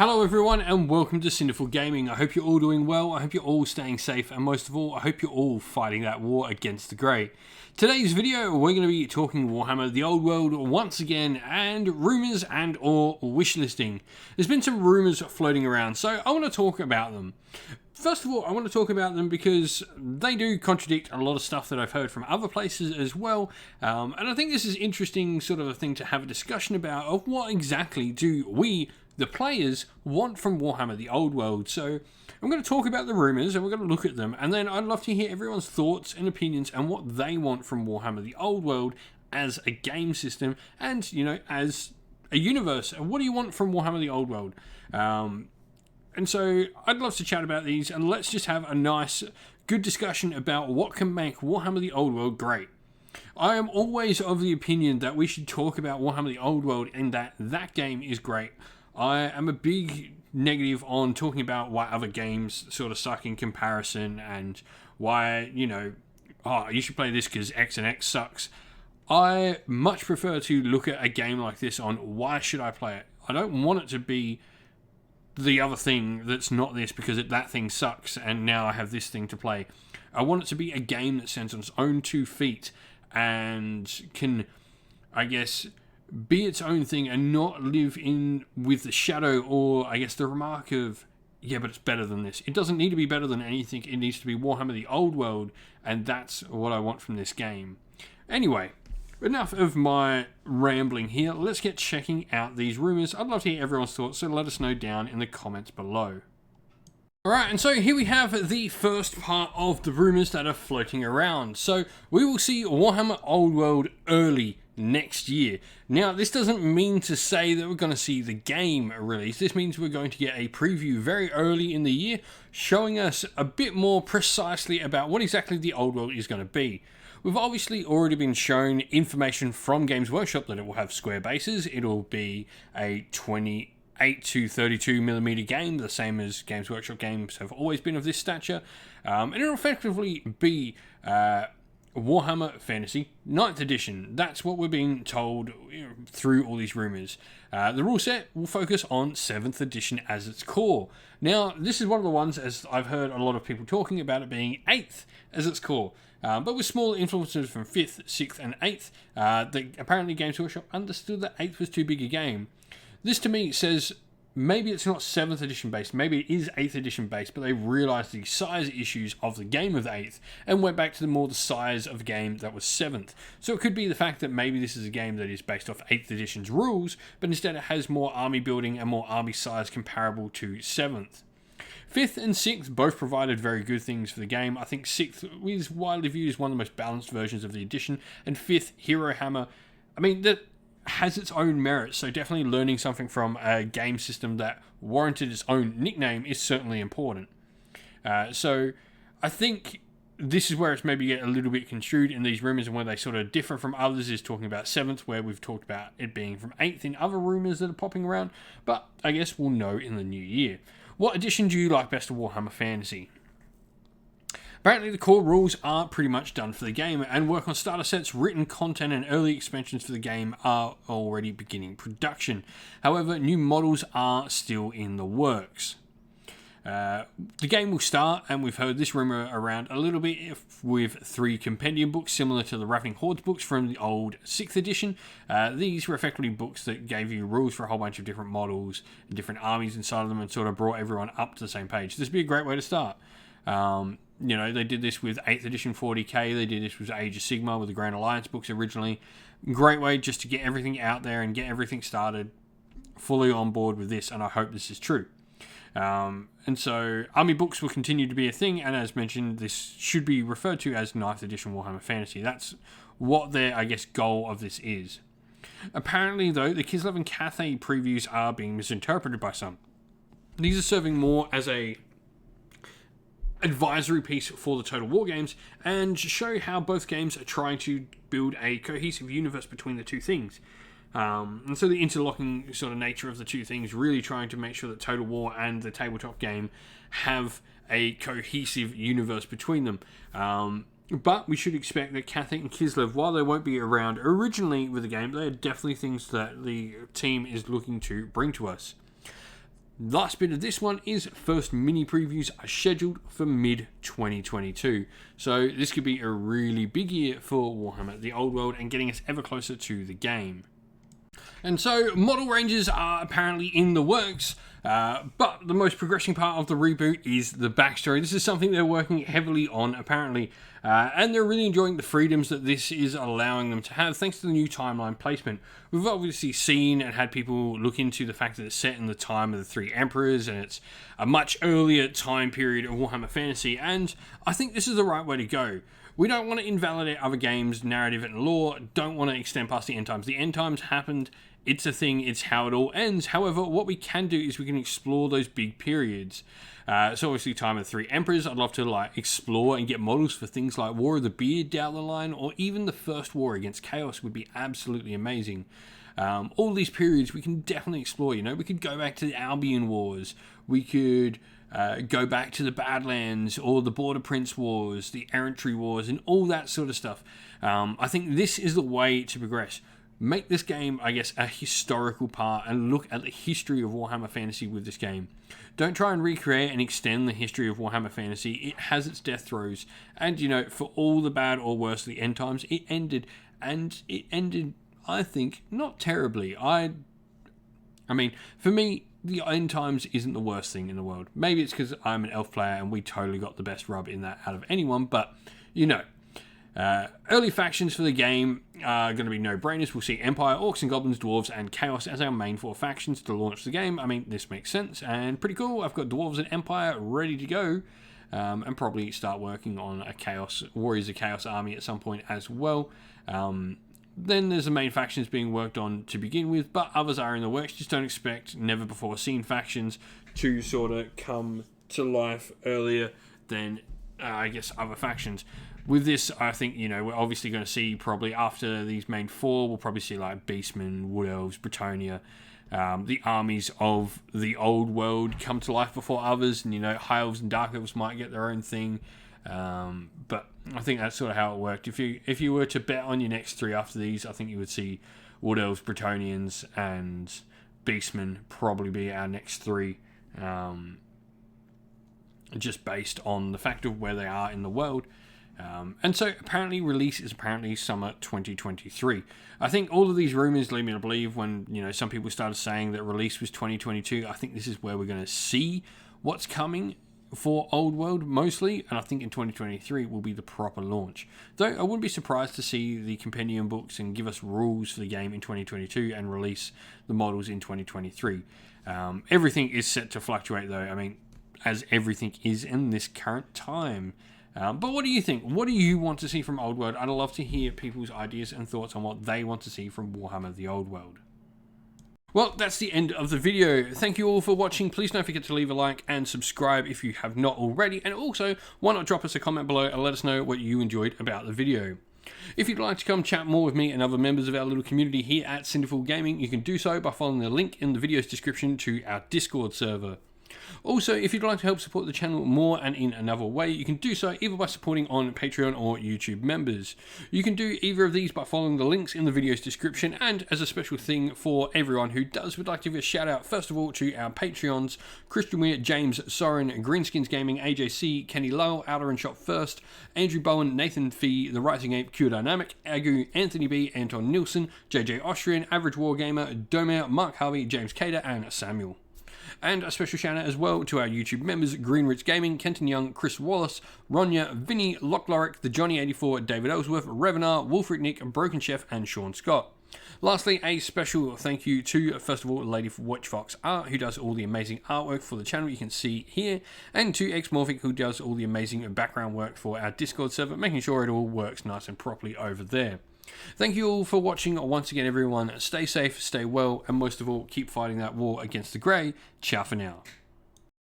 Hello everyone and welcome to Cinderful Gaming. I hope you're all doing well, I hope you're all staying safe, and most of all, I hope you're all fighting that war against the grey. Today's video, we're going to be talking Warhammer The Old World once again, and rumours and or wishlisting. There's been some rumours floating around, so I want to talk about them. First of all, I want to talk about them because they do contradict a lot of stuff that I've heard from other places as well, and I think this is interesting sort of a thing to have a discussion about of what exactly do we, the players, want from Warhammer The Old World. So I'm going to talk about the rumours and we're going to look at them, and then I'd love to hear everyone's thoughts and opinions and what they want from Warhammer The Old World as a game system and, you know, as a universe. And what do you want from Warhammer The Old World? And so I'd love to chat about these, and let's just have a nice, good discussion about what can make Warhammer The Old World great. I am always of the opinion that we should talk about Warhammer The Old World and that game is great. I am a big negative on talking about why other games sort of suck in comparison and why, you know, oh, you should play this because X and X sucks. I much prefer to look at a game like this on why should I play it. I don't want it to be the other thing that's not this because that thing sucks and now I have this thing to play. I want it to be a game that stands on its own 2 feet and can, I guess, be its own thing and not live in with the shadow or, I guess, the remark of, yeah, but it's better than this. It doesn't need to be better than anything. It needs to be Warhammer The Old World, and that's what I want from this game. Anyway, enough of my rambling here. Let's get checking out these rumours. I'd love to hear everyone's thoughts, so let us know down in the comments below. Alright, and so here we have the first part of the rumours that are floating around. So we will see Warhammer Old World early next year. Now, this doesn't mean to say that we're going to see the game release. This means we're going to get a preview very early in the year, showing us a bit more precisely about what exactly the Old World is going to be. We've obviously already been shown information from Games Workshop that it will have square bases. It'll be a 28 to 32mm game, the same as Games Workshop games have always been of this stature. And it'll effectively be Warhammer Fantasy 9th edition. That's what we're being told through all these rumours. The rule set will focus on 7th edition as its core. Now, this is one of the ones, as I've heard a lot of people talking about it being 8th as its core. But with smaller influences from 5th, 6th and 8th, apparently Games Workshop understood that 8th was too big a game. This to me says maybe it's not 7th edition based, maybe it is 8th edition based, but they realised the size issues of the game of the 8th and went back to the size of a game that was 7th. So it could be the fact that maybe this is a game that is based off 8th edition's rules, but instead it has more army building and more army size comparable to 7th. 5th and 6th both provided very good things for the game. I think 6th is widely viewed as one of the most balanced versions of the edition, and 5th, Hero Hammer, I mean, that has its own merits, so definitely learning something from a game system that warranted its own nickname is certainly important. So I think this is where it's maybe get a little bit construed in these rumours, and where they sort of differ from others is talking about 7th, where we've talked about it being from 8th in other rumours that are popping around, but I guess we'll know in the new year. What edition do you like best of Warhammer Fantasy? Apparently the core rules are pretty much done for the game, and work on starter sets, written content and early expansions for the game are already beginning production. However, new models are still in the works. The game will start, and we've heard this rumour around a little bit, with 3 compendium books similar to the Ravaging Hordes books from the old 6th edition. These were effectively books that gave you rules for a whole bunch of different models and different armies inside of them, and sort of brought everyone up to the same page. This would be a great way to start. You know, they did this with 8th edition 40k, they did this with Age of Sigmar with the Grand Alliance books originally. Great way just to get everything out there and get everything started fully on board with this, and I hope this is true. And so army books will continue to be a thing, and as mentioned, this should be referred to as 9th edition Warhammer Fantasy. That's what their, I guess, goal of this is. Apparently, though, the Kislev and Cathay previews are being misinterpreted by some. These are serving more as a advisory piece for the Total War games, and show how both games are trying to build a cohesive universe between the two things. And so the interlocking sort of nature of the two things, really trying to make sure that Total War and the tabletop game have a cohesive universe between them. But we should expect that Cathay and Kislev, while they won't be around originally with the game, they are definitely things that the team is looking to bring to us. Last bit of this one is first mini previews are scheduled for mid-2022. So this could be a really big year for Warhammer the Old World and getting us ever closer to the game. And so model ranges are apparently in the works, but the most progressing part of the reboot is the backstory. This is something they're working heavily on apparently, and they're really enjoying the freedoms that this is allowing them to have thanks to the new timeline placement. We've obviously seen and had people look into the fact that it's set in the time of the Three Emperors and it's a much earlier time period of Warhammer Fantasy, and I think this is the right way to go. We don't want to invalidate other games' narrative and lore, don't want to extend past the end times. The end times happened, it's a thing, it's how it all ends. However, what we can do is we can explore those big periods. So obviously time of the Three Emperors, I'd love to explore and get models for things like War of the Beard down the line, or even the first war against Chaos would be absolutely amazing. All these periods we can definitely explore, we could go back to the Albion Wars, we could go back to the Badlands or the Border Prince Wars, the Errantry Wars, and all that sort of stuff. I think this is the way to progress. Make this game, I guess, a historical part and look at the history of Warhammer Fantasy with this game. Don't try and recreate and extend the history of Warhammer Fantasy. It has its death throes, and for all the bad or worse of the end times, it ended, and it ended, I think, not terribly. I mean, for me, the end times isn't the worst thing in the world. Maybe it's because I'm an elf player and we totally got the best rub in that out of anyone, but early factions for the game are going to be no-brainers. We'll see Empire, Orcs and Goblins, Dwarves and Chaos as our main 4 factions to launch the game. I mean, this makes sense and pretty cool. I've got Dwarves and Empire ready to go, and probably start working on a Chaos Warriors of Chaos army at some point as well. Then there's the main factions being worked on to begin with, but others are in the works. Just don't expect never-before-seen factions to sort of come to life earlier than, I guess, other factions. With this, I think, we're obviously going to see probably after these main 4, we'll probably see like Beastmen, Wood Elves, Bretonnia, the armies of the Old World come to life before others, and, High Elves and Dark Elves might get their own thing. But I think that's sort of how it worked. If you were to bet on your next 3 after these, I think you would see Wood Elves, Bretonians, and Beastmen probably be our next 3. Just based on the fact of where they are in the world. And so apparently release is apparently summer 2023. I think all of these rumors lead me to believe when, some people started saying that release was 2022, I think this is where we're going to see what's coming for Old World mostly, and I think in 2023 will be the proper launch. Though I wouldn't be surprised to see the compendium books and give us rules for the game in 2022 and release the models in 2023. Everything is set to fluctuate though, I mean, as everything is in this current time. But what do you think? What do you want to see from Old World? I'd love to hear people's ideas and thoughts on what they want to see from Warhammer the Old World. Well, that's the end of the video. Thank you all for watching. Please don't forget to leave a like and subscribe if you have not already. And also, why not drop us a comment below and let us know what you enjoyed about the video. If you'd like to come chat more with me and other members of our little community here at Cinderful Gaming, you can do so by following the link in the video's description to our Discord server. Also, if you'd like to help support the channel more and in another way, you can do so either by supporting on Patreon or YouTube members. You can do either of these by following the links in the video's description, and as a special thing for everyone who does, we'd like to give a shout out first of all to our Patreons: Christian Weir, James Soren, Greenskins Gaming, AJC, Kenny Lowell, Outer and Shot First, Andrew Bowen, Nathan Fee, The Rising Ape, Q Dynamic, Agu, Anthony B, Anton Nilsson, JJ Austrian, Average Wargamer, Domer, Mark Harvey, James Cader, and Samuel. And a special shout out as well to our YouTube members: Greenrich Gaming, Kenton Young, Chris Wallace, Ronya, Vinny, Lockloric, The Johnny84, David Ellsworth, Revenar, Wolfric Nick, Broken Chef, and Sean Scott. Lastly, a special thank you to, first of all, Lady Witchfox Art, who does all the amazing artwork for the channel you can see here, and to Xmorphic, who does all the amazing background work for our Discord server, making sure it all works nice and properly over there. Thank you all for watching once again, everyone. Stay safe, stay well, and most of all, keep fighting that war against the grey. Ciao for now.